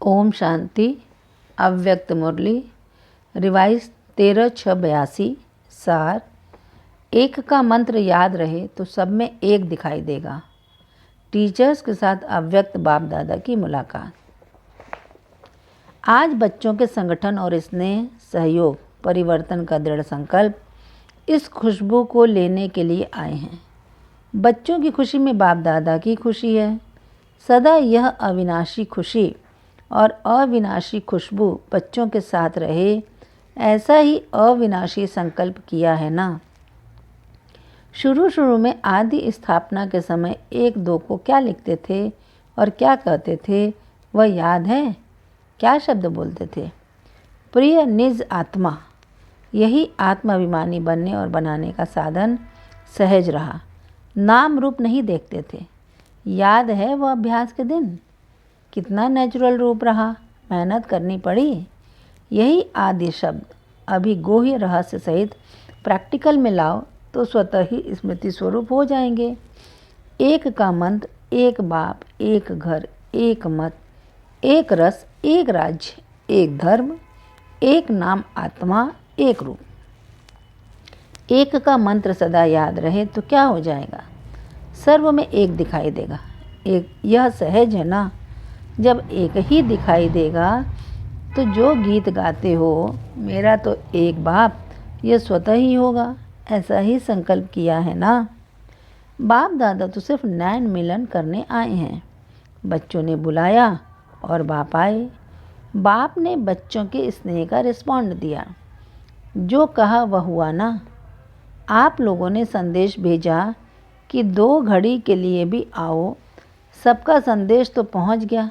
ओम शांति। अव्यक्त मुरली रिवाइज 13/6/82। सार, एक का मंत्र याद रहे तो सब में एक दिखाई देगा। टीचर्स के साथ अव्यक्त बाप दादा की मुलाकात। आज बच्चों के संगठन और स्नेह, सहयोग, परिवर्तन का दृढ़ संकल्प इस खुशबू को लेने के लिए आए हैं। बच्चों की खुशी में बाप दादा की खुशी है। सदा यह अविनाशी खुशी और अविनाशी खुशबू बच्चों के साथ रहे, ऐसा ही अविनाशी संकल्प किया है ना। शुरू में आदि स्थापना के समय 1-2 को क्या लिखते थे और क्या कहते थे, वह याद है? क्या शब्द बोलते थे? प्रिय निज आत्मा। यही आत्माभिमानी बनने और बनाने का साधन सहज रहा। नाम रूप नहीं देखते थे। याद है वह अभ्यास के दिन? कितना नेचुरल रूप रहा, मेहनत करनी पड़ी। यही आदि शब्द अभी गोह्य रहस्य सहित प्रैक्टिकल में लाओ तो स्वतः ही स्मृति स्वरूप हो जाएंगे। एक का मंत्र, एक बाप, एक घर, एक मत, एक रस, एक राज्य, एक धर्म, एक नाम, आत्मा, एक रूप। एक का मंत्र सदा याद रहे तो क्या हो जाएगा? सर्व में एक दिखाई देगा। एक यह सहज है ना। जब एक ही दिखाई देगा तो जो गीत गाते हो, मेरा तो एक बाप, यह स्वतः ही होगा। ऐसा ही संकल्प किया है ना। बाप दादा तो सिर्फ नैन मिलन करने आए हैं। बच्चों ने बुलाया और बाप आए। बाप ने बच्चों के स्नेह का रिस्पॉन्ड दिया। जो कहा वह हुआ ना। आप लोगों ने संदेश भेजा कि 2 घड़ी के लिए भी आओ। सबका संदेश तो पहुंच गया।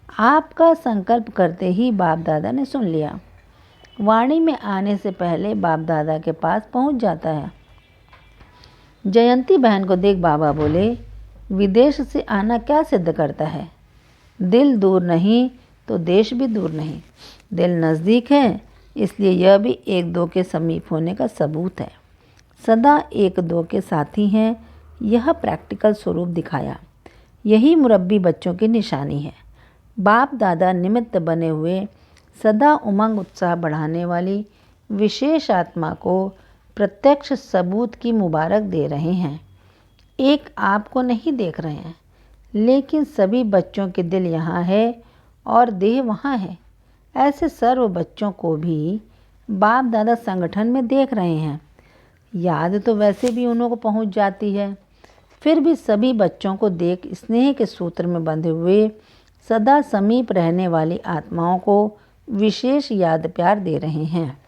आपका संकल्प करते ही बाप दादा ने सुन लिया। वाणी में आने से पहले बाप दादा के पास पहुंच जाता है। जयंती बहन को देख बाबा बोले, विदेश से आना क्या सिद्ध करता है? दिल दूर नहीं तो देश भी दूर नहीं। दिल नज़दीक है, इसलिए यह भी 1-2 के समीप होने का सबूत है। सदा 1-2 के साथी हैं। यह प्रैक्टिकल स्वरूप दिखाया। यही मुरब्बी बच्चों की निशानी है। बाप दादा निमित्त बने हुए सदा उमंग उत्साह बढ़ाने वाली विशेष आत्मा को प्रत्यक्ष सबूत की मुबारक दे रहे हैं। एक आपको नहीं देख रहे हैं, लेकिन सभी बच्चों के दिल यहाँ है और देह वहाँ है। ऐसे सर्व बच्चों को भी बाप दादा संगठन में देख रहे हैं। याद तो वैसे भी उन्हों को पहुँच जाती है, फिर भी सभी बच्चों को देख स्नेह के सूत्र में बंधे हुए सदा समीप रहने वाली आत्माओं को विशेष याद प्यार दे रहे हैं।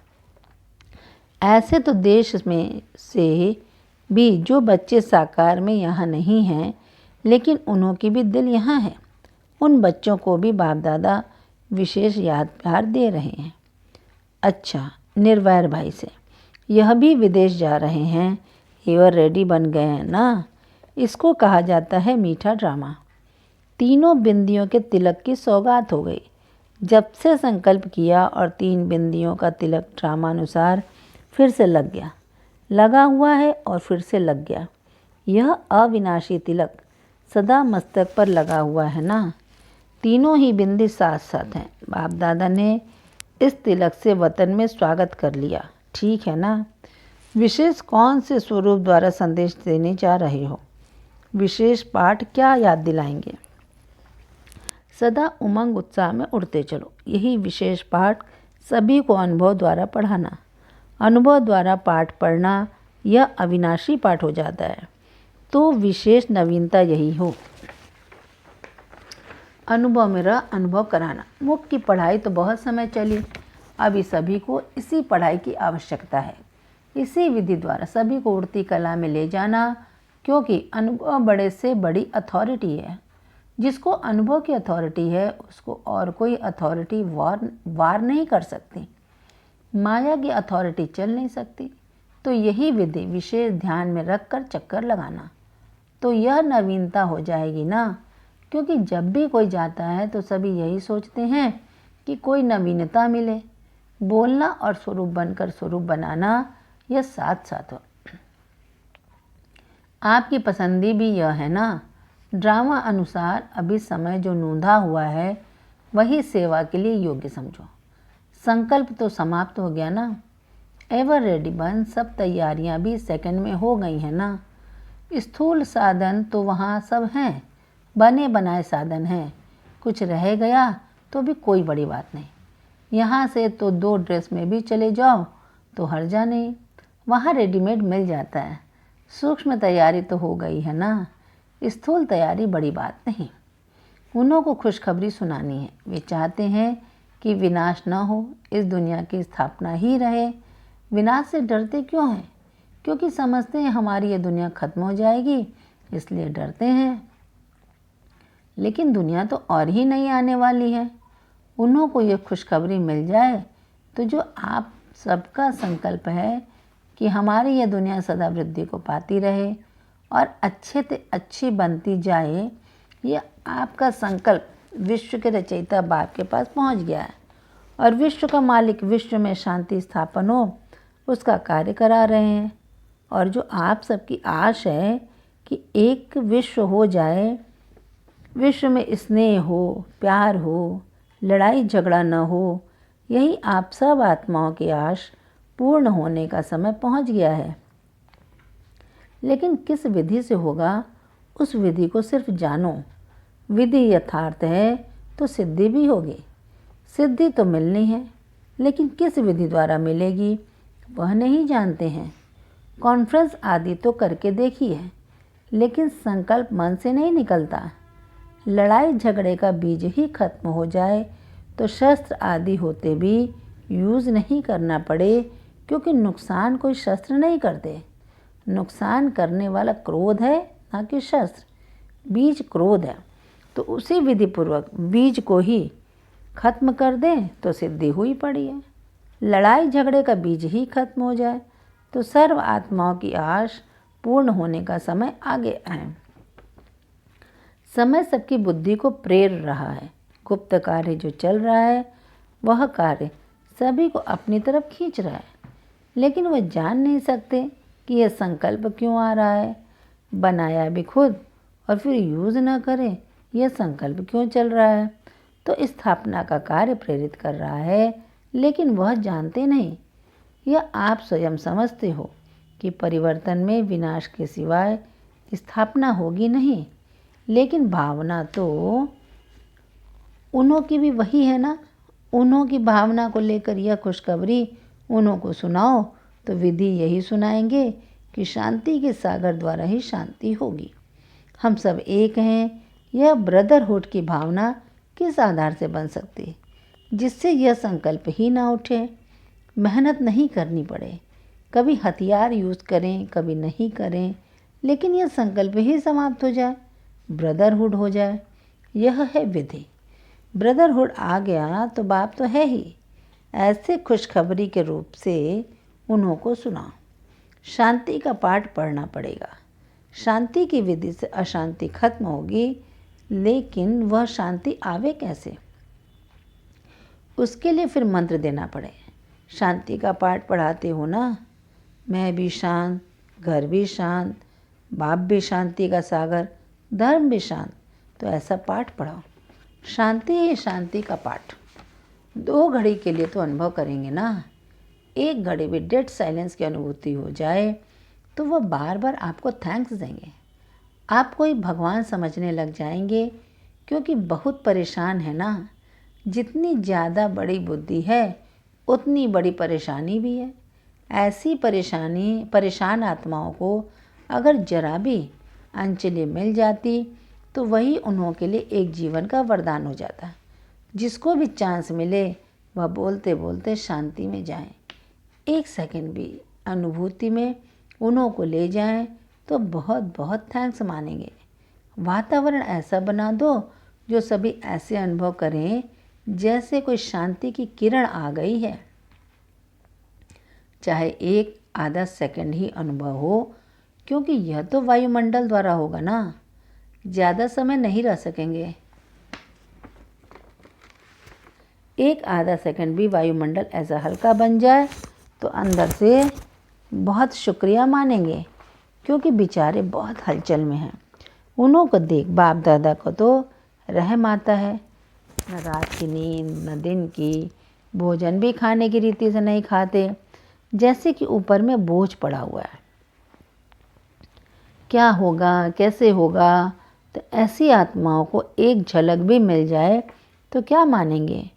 ऐसे तो देश में से भी जो बच्चे साकार में यहाँ नहीं हैं, लेकिन उन्हों की भी दिल यहाँ है। उन बच्चों को भी बाप दादा विशेष याद प्यार दे रहे हैं। अच्छा, निर्वैर भाई से, यह भी विदेश जा रहे हैं। एवर रेडी बन गए हैं ना। इसको कहा जाता है मीठा ड्रामा। 3 बिंदियों के तिलक की सौगात हो गई। जब से संकल्प किया और 3 बिंदियों का तिलक ड्रामानुसार फिर से लग गया। लगा हुआ है और फिर से लग गया। यह अविनाशी तिलक सदा मस्तक पर लगा हुआ है ना। तीनों ही बिंदी साथ साथ हैं। बाप दादा ने इस तिलक से वतन में स्वागत कर लिया। ठीक है ना। विशेष कौन से स्वरूप द्वारा संदेश देने जा रहे हो? विशेष पाठ क्या याद दिलाएंगे? सदा उमंग उत्साह में उड़ते चलो। यही विशेष पाठ सभी को अनुभव द्वारा पढ़ाना। अनुभव द्वारा पाठ पढ़ना यह अविनाशी पाठ हो जाता है। तो विशेष नवीनता यही हो। अनुभव में रह अनुभव कराना। मुख की पढ़ाई तो बहुत समय चली। अभी सभी को इसी पढ़ाई की आवश्यकता है। इसी विधि द्वारा सभी को उड़ती कला में ले जाना, क्योंकि अनुभव बड़े से बड़ी अथॉरिटी है। जिसको अनुभव की अथॉरिटी है, उसको और कोई अथॉरिटी वार नहीं कर सकती। माया की अथॉरिटी चल नहीं सकती। तो यही विधि विशेष ध्यान में रख कर चक्कर लगाना, तो यह नवीनता हो जाएगी ना। क्योंकि जब भी कोई जाता है तो सभी यही सोचते हैं कि कोई नवीनता मिले। बोलना और स्वरूप बनकर स्वरूप बनाना, यह साथ साथ हो। आपकी पसंदी भी यह है ना। ड्रामा अनुसार अभी समय जो नूंधा हुआ है वही सेवा के लिए योग्य समझो। संकल्प तो समाप्त हो गया ना। एवर रेडी बन, सब तैयारियां भी सेकंड में हो गई हैं ना। स्थूल साधन तो वहाँ सब हैं, बने बनाए साधन हैं। कुछ रह गया तो भी कोई बड़ी बात नहीं। यहाँ से तो 2 ड्रेस में भी चले जाओ तो हर्जा नहीं, वहाँ रेडीमेड मिल जाता है। सूक्ष्म तैयारी तो हो गई है ना, स्थूल तैयारी बड़ी बात नहीं। उन्हों को खुशखबरी सुनानी है। वे चाहते हैं कि विनाश न हो, इस दुनिया की स्थापना ही रहे। विनाश से डरते क्यों हैं? क्योंकि समझते हैं हमारी ये दुनिया खत्म हो जाएगी, इसलिए डरते हैं। लेकिन दुनिया तो और ही नहीं आने वाली है। उन्हों को ये खुशखबरी मिल जाए तो जो आप सबका संकल्प है कि हमारी यह दुनिया सदा वृद्धि को पाती रहे और अच्छे से अच्छी बनती जाए, ये आपका संकल्प विश्व के रचयिता बाप के पास पहुंच गया है और विश्व का मालिक विश्व में शांति स्थापन हो उसका कार्य करा रहे हैं। और जो आप सबकी आश है कि एक विश्व हो जाए, विश्व में स्नेह हो, प्यार हो, लड़ाई झगड़ा न हो, यही आप सब आत्माओं की आश पूर्ण होने का समय पहुंच गया है। लेकिन किस विधि से होगा, उस विधि को सिर्फ जानो। विधि यथार्थ है तो सिद्धि भी होगी। सिद्धि तो मिलनी है, लेकिन किस विधि द्वारा मिलेगी वह नहीं जानते हैं। कॉन्फ्रेंस आदि तो करके देखी है, लेकिन संकल्प मन से नहीं निकलता। लड़ाई झगड़े का बीज ही खत्म हो जाए तो शस्त्र आदि होते भी यूज़ नहीं करना पड़े, क्योंकि नुकसान कोई शस्त्र नहीं करते। नुकसान करने वाला क्रोध है, ना कि शस्त्र। बीज क्रोध है, तो उसी विधि पूर्वक बीज को ही खत्म कर दें तो सिद्धि हुई पड़ी है। लड़ाई झगड़े का बीज ही खत्म हो जाए तो सर्व आत्माओं की आश पूर्ण होने का समय आगे आए। समय सबकी बुद्धि को प्रेर रहा है। गुप्त कार्य जो चल रहा है वह कार्य सभी को अपनी तरफ खींच रहा है, लेकिन वह जान नहीं सकते कि यह संकल्प क्यों आ रहा है। बनाया भी खुद और फिर यूज़ न करें, यह संकल्प क्यों चल रहा है। तो स्थापना का कार्य प्रेरित कर रहा है, लेकिन वह जानते नहीं। यह आप स्वयं समझते हो कि परिवर्तन में विनाश के सिवाय स्थापना होगी नहीं, लेकिन भावना तो उन्हों की भी वही है ना। उन्हों की भावना को लेकर यह खुशखबरी उन्हों को सुनाओ तो विधि यही सुनाएंगे कि शांति के सागर द्वारा ही शांति होगी। हम सब एक हैं। यह ब्रदरहुड की भावना किस आधार से बन सकती है, जिससे यह संकल्प ही ना उठे, मेहनत नहीं करनी पड़े। कभी हथियार यूज़ करें, कभी नहीं करें, लेकिन यह संकल्प ही समाप्त हो जाए, ब्रदरहुड हो जाए। यह है विधि। ब्रदरहुड आ गया तो बाप तो है ही। ऐसे खुशखबरी के रूप से उन्हों को सुनाओ। शांति का पाठ पढ़ना पड़ेगा। शांति की विधि से अशांति खत्म होगी, लेकिन वह शांति आवे कैसे, उसके लिए फिर मंत्र देना पड़े। शांति का पाठ पढ़ाते हो ना, मैं भी शांत, घर भी शांत, बाप भी शांति का सागर, धर्म भी शांत, तो ऐसा पाठ पढ़ाओ। शांति ही शांति का पाठ। 2 घड़ी के लिए तो अनुभव करेंगे ना। 1 घड़ी भी डेड साइलेंस की अनुभूति हो जाए तो वह बार बार आपको थैंक्स देंगे। आपको ही भगवान समझने लग जाएंगे, क्योंकि बहुत परेशान है ना। जितनी ज़्यादा बड़ी बुद्धि है उतनी बड़ी परेशानी भी है। ऐसी परेशान आत्माओं को अगर जरा भी अंजलि मिल जाती तो वही उन्हों के लिए एक जीवन का वरदान हो जाता। जिसको भी चांस मिले वह बोलते बोलते शांति में जाएं। 1 सेकंड भी अनुभूति में उन्हों को ले जाएं तो बहुत बहुत थैंक्स मानेंगे। वातावरण ऐसा बना दो जो सभी ऐसे अनुभव करें जैसे कोई शांति की किरण आ गई है। चाहे 1 आधा सेकंड ही अनुभव हो, क्योंकि यह तो वायुमंडल द्वारा होगा ना। ज़्यादा समय नहीं रह सकेंगे। 1 आधा सेकंड भी वायुमंडल ऐसा हल्का बन जाए तो अंदर से बहुत शुक्रिया मानेंगे, क्योंकि बेचारे बहुत हलचल में हैं। उन्हों को देख बाप दादा को तो रहम आता है। न रात की नींद न दिन की, भोजन भी खाने की रीति से नहीं खाते, जैसे कि ऊपर में बोझ पड़ा हुआ है। क्या होगा, कैसे होगा? तो ऐसी आत्माओं को एक झलक भी मिल जाए तो क्या मानेंगे?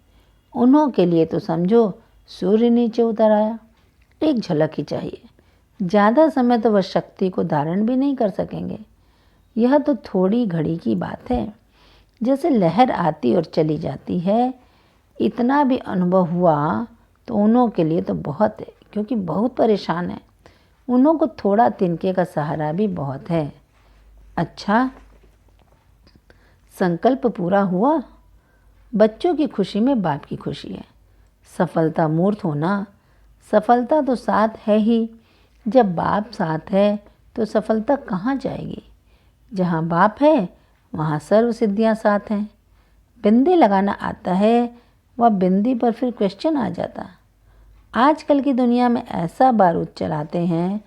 उन्हों के लिए तो समझो सूर्य नीचे उतर आया। एक झलक ही चाहिए, ज़्यादा समय तो वह शक्ति को धारण भी नहीं कर सकेंगे। यह तो थोड़ी घड़ी की बात है, जैसे लहर आती और चली जाती है। इतना भी अनुभव हुआ तो उन्हों के लिए तो बहुत है, क्योंकि बहुत परेशान है। उन्हों को थोड़ा तिनके का सहारा भी बहुत है। अच्छा, संकल्प पूरा हुआ। बच्चों की खुशी में बाप की खुशी है। सफलता मूर्त होना, सफलता तो साथ है ही। जब बाप साथ है तो सफलता कहाँ जाएगी? जहाँ बाप है वहाँ सर्व सिद्धियाँ साथ हैं। बिंदी लगाना आता है, वह बिंदी पर फिर क्वेश्चन आ जाता। आजकल की दुनिया में ऐसा बारूद चलाते हैं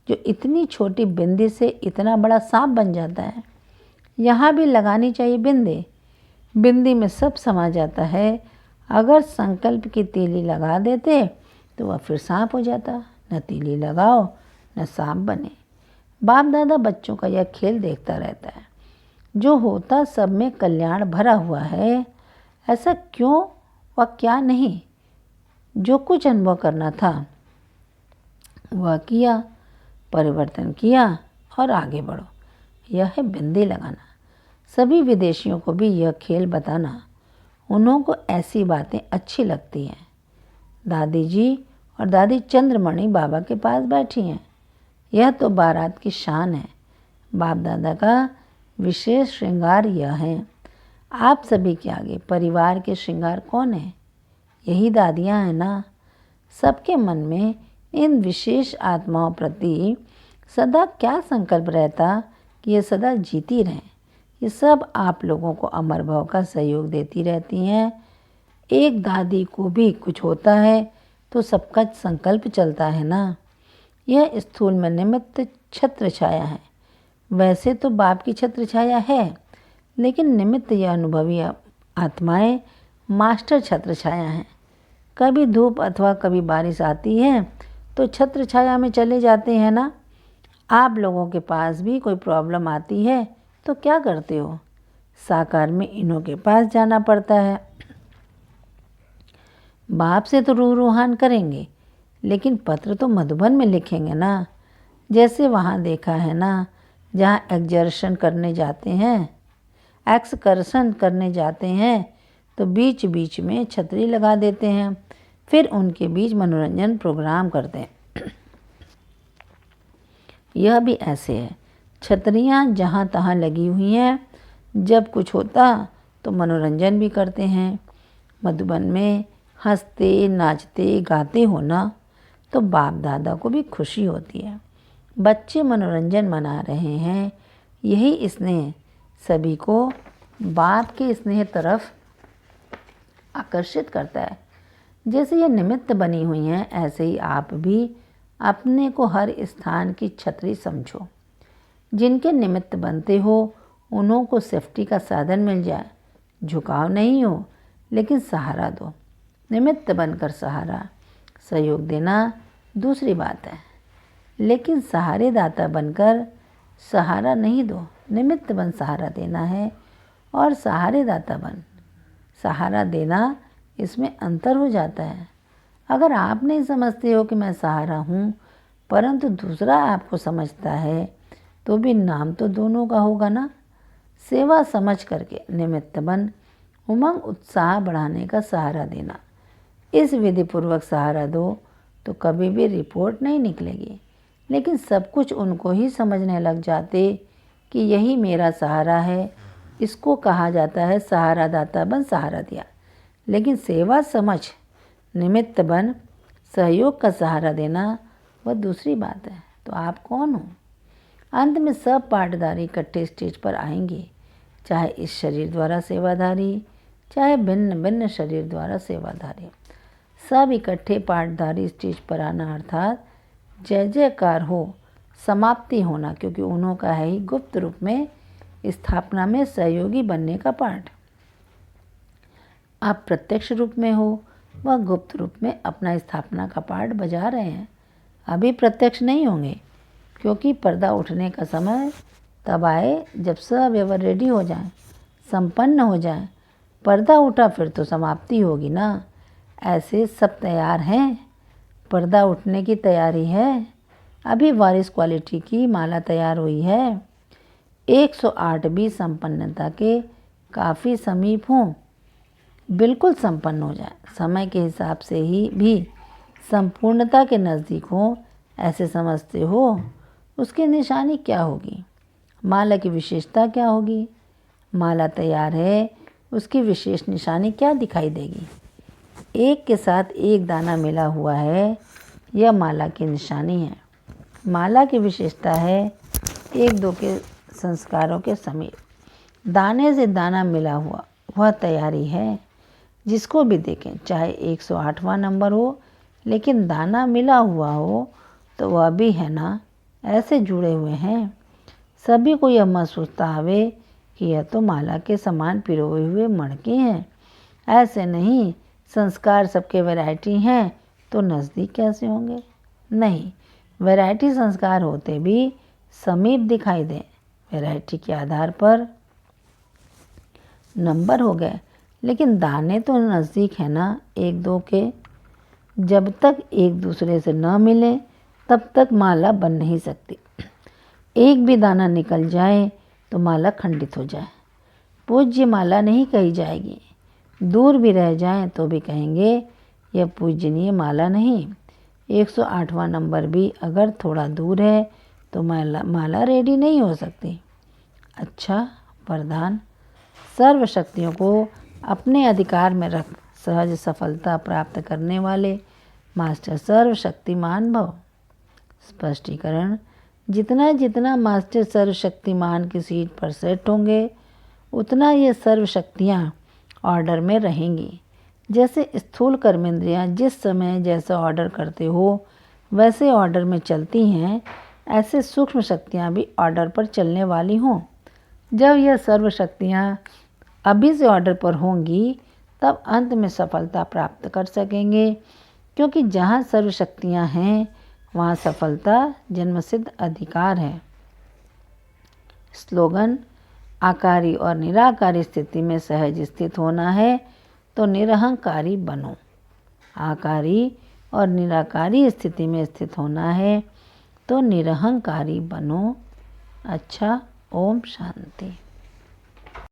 जो इतनी छोटी बिंदी से इतना बड़ा सांप बन जाता है। यहाँ भी लगानी चाहिए बिंदी। बिंदी में सब समा जाता है। अगर संकल्प की तीली लगा देते तो वह फिर सांप हो जाता। न तीली लगाओ न सांप बने। बाप दादा बच्चों का यह खेल देखता रहता है। जो होता सब में कल्याण भरा हुआ है, ऐसा क्यों व क्या नहीं। जो कुछ अनुभव करना था वह किया, परिवर्तन किया और आगे बढ़ो। यह है बिंदी लगाना। सभी विदेशियों को भी यह खेल बताना। उन्हों को ऐसी बातें अच्छी लगती हैं। दादी जी और दादी चंद्रमणि बाबा के पास बैठी हैं। यह तो बारात की शान है। बाप दादा का विशेष श्रृंगार यह है। आप सभी के आगे परिवार के श्रृंगार कौन है? यही दादियाँ हैं ना। सबके मन में इन विशेष आत्माओं प्रति सदा क्या संकल्प रहता कि ये सदा जीती रहें। ये सब आप लोगों को अमर भाव का सहयोग देती रहती हैं। एक दादी को भी कुछ होता है तो सबका संकल्प चलता है ना। यह स्थूल में निमित्त छत्र छाया है। वैसे तो बाप की छत्र छाया है, लेकिन निमित्त यह अनुभवी आत्माएं मास्टर छत्र छाया हैं। कभी धूप अथवा कभी बारिश आती है तो छत्र छाया में चले जाते हैं ना। आप लोगों के पास भी कोई प्रॉब्लम आती है तो क्या करते हो? साकार में इन्हों के पास जाना पड़ता है। बाप से तो रूहान करेंगे, लेकिन पत्र तो मधुबन में लिखेंगे ना। जैसे वहाँ देखा है ना, जहाँ एक्सकर्शन करने जाते हैं तो बीच बीच में छतरी लगा देते हैं, फिर उनके बीच मनोरंजन प्रोग्राम करते हैं। यह भी ऐसे है। छतरियाँ जहाँ तहाँ लगी हुई हैं। जब कुछ होता तो मनोरंजन भी करते हैं। मधुबन में हंसते नाचते गाते हो ना, तो बाप दादा को भी खुशी होती है। बच्चे मनोरंजन मना रहे हैं। यही स्नेह सभी को बाप के स्नेह तरफ आकर्षित करता है। जैसे ये निमित्त बनी हुई हैं, ऐसे ही आप भी अपने को हर स्थान की छतरी समझो। जिनके निमित्त बनते हो उन्हों को सेफ्टी का साधन मिल जाए। झुकाव नहीं हो, लेकिन सहारा दो। निमित्त बनकर सहारा, सहयोग देना दूसरी बात है, लेकिन सहारे दाता बनकर सहारा नहीं दो। निमित्त बन सहारा देना है और सहारे दाता बन सहारा देना, इसमें अंतर हो जाता है। अगर आप नहीं समझते हो कि मैं सहारा हूँ, परंतु दूसरा आपको समझता है, तो भी नाम तो दोनों का होगा ना। सेवा समझ करके निमित्त बन उमंग उत्साह बढ़ाने का सहारा देना। इस विधि पूर्वक सहारा दो तो कभी भी रिपोर्ट नहीं निकलेगी, लेकिन सब कुछ उनको ही समझने लग जाते कि यही मेरा सहारा है। इसको कहा जाता है सहारा दाता बन सहारा दिया। लेकिन सेवा समझ निमित्त बन सहयोग का सहारा देना वह दूसरी बात है। तो आप कौन हो? अंत में सब पाठधारी इकट्ठे स्टेज पर आएंगे, चाहे इस शरीर द्वारा सेवाधारी, चाहे भिन्न भिन्न शरीर द्वारा सेवाधारी। सब इकट्ठे पाठधारी स्टेज पर आना अर्थात जय जयकार हो, समाप्ति होना, क्योंकि उन्हों का है ही गुप्त रूप में स्थापना में सहयोगी बनने का पाठ। आप प्रत्यक्ष रूप में हो व गुप्त रूप में अपना स्थापना का पाठ बजा रहे हैं। अभी प्रत्यक्ष नहीं होंगे, क्योंकि पर्दा उठने का समय तब आए जब सब व्यवहार रेडी हो जाए, संपन्न हो जाए। पर्दा उठा फिर तो समाप्ति होगी ना। ऐसे सब तैयार हैं, पर्दा उठने की तैयारी है। अभी वारिस क्वालिटी की माला तैयार हुई है। 108 भी संपन्नता के काफ़ी समीप हों, बिल्कुल संपन्न हो जाए, समय के हिसाब से ही भी संपूर्णता के नज़दीक हो, ऐसे समझते हो। उसकी निशानी क्या होगी? माला की विशेषता क्या होगी? माला तैयार है, उसकी विशेष निशानी क्या दिखाई देगी? एक के साथ एक दाना मिला हुआ है, यह माला की निशानी है। माला की विशेषता है एक दो के संस्कारों के समीप, दाने से दाना मिला हुआ, वह तैयारी है। जिसको भी देखें, चाहे 108वां नंबर हो, लेकिन दाना मिला हुआ हो तो वह भी है ना, ऐसे जुड़े हुए हैं। सभी को यह महसूसता आवे कि यह तो माला के समान पिरोए हुए मणके हैं। ऐसे नहीं, संस्कार सबके वैरायटी हैं तो नज़दीक कैसे होंगे? नहीं, वैरायटी संस्कार होते भी समीप दिखाई दें। वैरायटी के आधार पर नंबर हो गए, लेकिन दाने तो नज़दीक है ना एक दो के। जब तक एक दूसरे से न मिले तब तक माला बन नहीं सकती। एक भी दाना निकल जाए तो माला खंडित हो जाए। पूज्य माला नहीं कही जाएगी। दूर भी रह जाए तो भी कहेंगे यह पूजनीय माला नहीं। 108वां नंबर भी अगर थोड़ा दूर है तो माला रेडी नहीं हो सकती। अच्छा, वरदान। सर्व शक्तियों को अपने अधिकार में रख सहज सफलता प्राप्त करने वाले मास्टर सर्वशक्तिमान भव। स्पष्टीकरण। जितना जितना मास्टर सर्वशक्तिमान की सीट पर सेट होंगे, उतना ये सर्व शक्तियाँ ऑर्डर में रहेंगी। जैसे स्थूल कर्मेंद्रियाँ जिस समय जैसा ऑर्डर करते हो वैसे ऑर्डर में चलती हैं, ऐसे सूक्ष्म शक्तियाँ भी ऑर्डर पर चलने वाली हों। जब यह सर्व शक्तियाँ अभी से ऑर्डर पर होंगी, तब अंत में सफलता प्राप्त कर सकेंगे, क्योंकि जहाँ सर्व शक्तियाँ हैं वहाँ सफलता जन्मसिद्ध अधिकार है। स्लोगन। आकारी और निराकारी स्थिति में सहज स्थित होना है तो निरहंकारी बनो। आकारी और निराकारी स्थिति में स्थित होना है तो निरहंकारी बनो। अच्छा, ओम शांति।